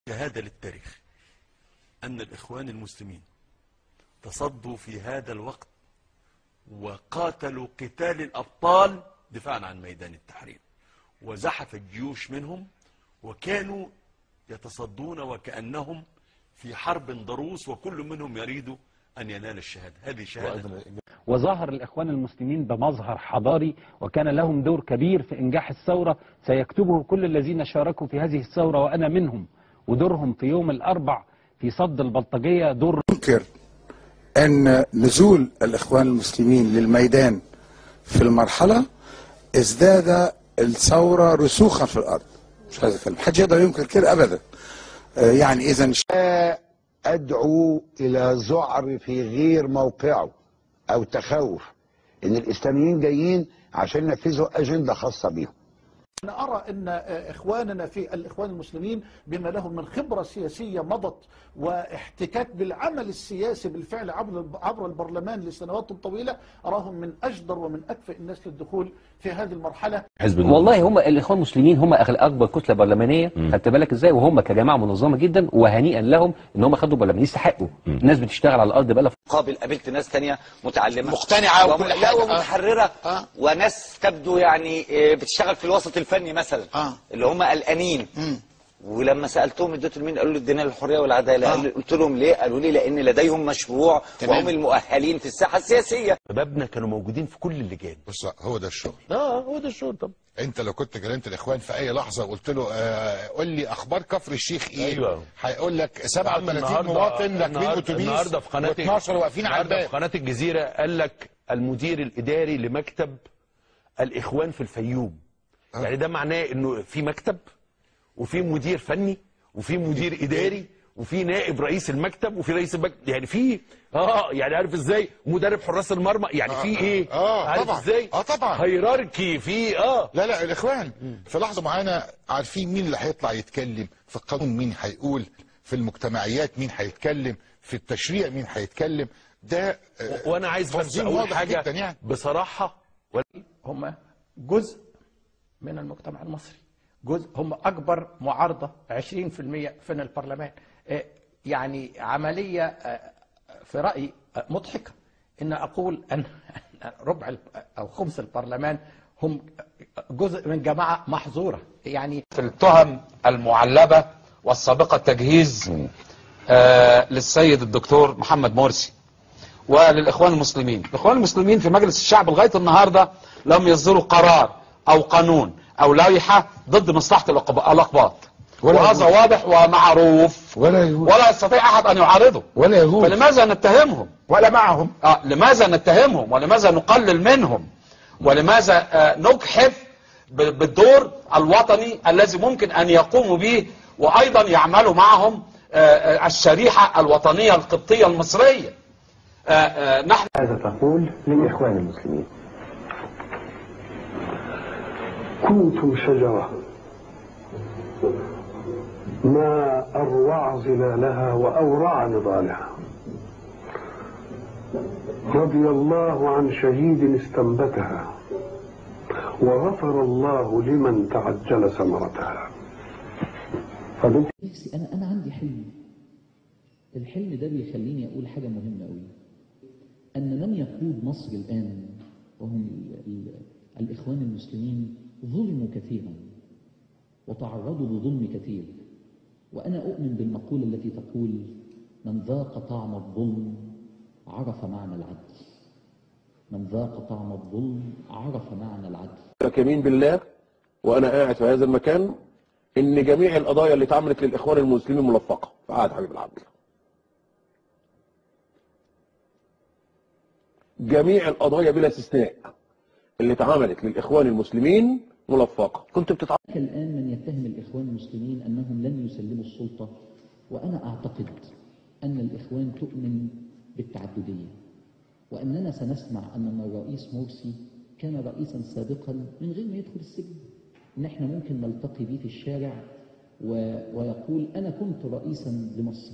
شهادة للتاريخ أن الإخوان المسلمين تصدوا في هذا الوقت وقاتلوا قتال الأبطال دفاعا عن ميدان التحرير، وزحف الجيوش منهم وكانوا يتصدون وكأنهم في حرب ضروس، وكل منهم يريد أن ينال الشهادة. هذه شهادة. وظهر الإخوان المسلمين بمظهر حضاري، وكان لهم دور كبير في إنجاح الثورة سيكتبه كل الذين شاركوا في هذه الثورة وأنا منهم. ودورهم في يوم الأربع في صد البلطجية دور. ينكر أن نزول الإخوان المسلمين للميدان في المرحلة ازداد الثورة رسوخا في الأرض. مش هذا الكلام، محدش يقدر ينكر كده أبدا. يعني إذا أدعو إلى ذعر في غير موقعه أو تخوف إن الإسلاميين جايين عشان ينفذوا أجندة خاصة بيهم. أنا أرى أن إخواننا في الإخوان المسلمين بما لهم من خبرة سياسية مضت واحتكاك بالعمل السياسي بالفعل عبر البرلمان لسنوات طويلة، أراهم من أجدر ومن أكفأ الناس للدخول في هذه المرحلة. والله هم الإخوان المسلمين هم أكبر كتلة برلمانية، خدت بالك إزاي، وهم كجماعة منظمة جدا، وهنيئا لهم إن هم خدوا برلمان يستحقوا. الناس بتشتغل على الأرض بقى. قابلت ناس تانية متعلمة مقتنعة ومتحررة وناس تبدو يعني بتشتغل في الوسط الفني مثلا اللي هم قلقانين. ولما سالتهم اديتوا لمين؟ قالوا لي ادينا للحريه والعداله. قلت لهم ليه؟ قالوا لي لان لديهم مشروع وهم المؤهلين في الساحه السياسيه. شبابنا كانوا موجودين في كل اللجان. بص، هو ده الشغل. هو ده الشغل. طب انت لو كنت كلمت الاخوان في اي لحظه وقلت له قول لي اخبار كفر الشيخ ايه؟ ايوه، هيقول لك 37 مواطن راكبين اتوبيس النهارده في قناه و12 واقفين على الباب. في قناه الجزيره قال لك المدير الاداري لمكتب الاخوان في الفيوم. يعني ده معناه انه في مكتب وفي مدير فني وفي مدير اداري وفي نائب رئيس المكتب وفي رئيس المكتب، يعني في يعني عارف ازاي مدرب حراس المرمى، يعني في ايه عارف طبعا. ازاي طبعا هيراركي في لا الاخوان في لحظه معينه عارفين مين اللي هيطلع يتكلم في القانون، مين هيقول في المجتمعيات، مين هيتكلم في التشريع، مين هيتكلم. ده وانا عايز بس اقول حاجه يعني. بصراحه، هم جزء من المجتمع المصري، جزء، هم أكبر معارضة 20% في البرلمان. يعني عملية في رأيي مضحكة إن أقول أن ربع أو خمس البرلمان هم جزء من جماعة محظورة. يعني في التهم المعلبة والسابقة التجهيز للسيد الدكتور محمد مرسي وللإخوان المسلمين. الإخوان المسلمين في مجلس الشعب لغاية النهاردة لم يصدروا قرار أو قانون أو لائحة ضد مصلحة الأقباط، وهذا واضح ومعروف ولا يستطيع أحد أن يعارضه ولا يهود. فلماذا نتهمهم ولا معهم؟ لماذا نتهمهم ولماذا نقلل منهم ولماذا نجحف بالدور الوطني الذي ممكن أن يقوموا به وأيضا يعملوا معهم الشريحة الوطنية القبطية المصرية. نحن هذا تقول للإخوان المسلمين: كنتم شجرة ما أروع ظلالها وأورع نضالها، رضي الله عن شهيد استنبتها وغفر الله لمن تعجل ثمرتها. نفسي أنا عندي حلم، الحلم ده بيخليني أقول حاجة مهمة أوي، أن من يقود مصر الآن وهم الإخوان المسلمين ظلموا كثيرا وتعرضوا لظلم كثير، وأنا أؤمن بالمقولة التي تقول: من ذاق طعم الظلم عرف معنى العدل. من ذاق طعم الظلم عرف معنى العدل. يمين بالله وأنا قاعد في هذا المكان إن جميع القضايا اللي اتعملت للإخوان المسلمين ملفقة في عهد حبيب العدل. جميع القضايا بلا استثناء اللي اتعملت للإخوان المسلمين ملفقة. كنت الآن من يتهم الإخوان المسلمين أنهم لن يسلموا السلطة، وأنا أعتقد أن الإخوان تؤمن بالتعددية، وأننا سنسمع أن الرئيس مرسي كان رئيسا سابقا من غير ما يدخل السجن، إن احنا ممكن نلتقي به في الشارع ويقول: أنا كنت رئيسا لمصر.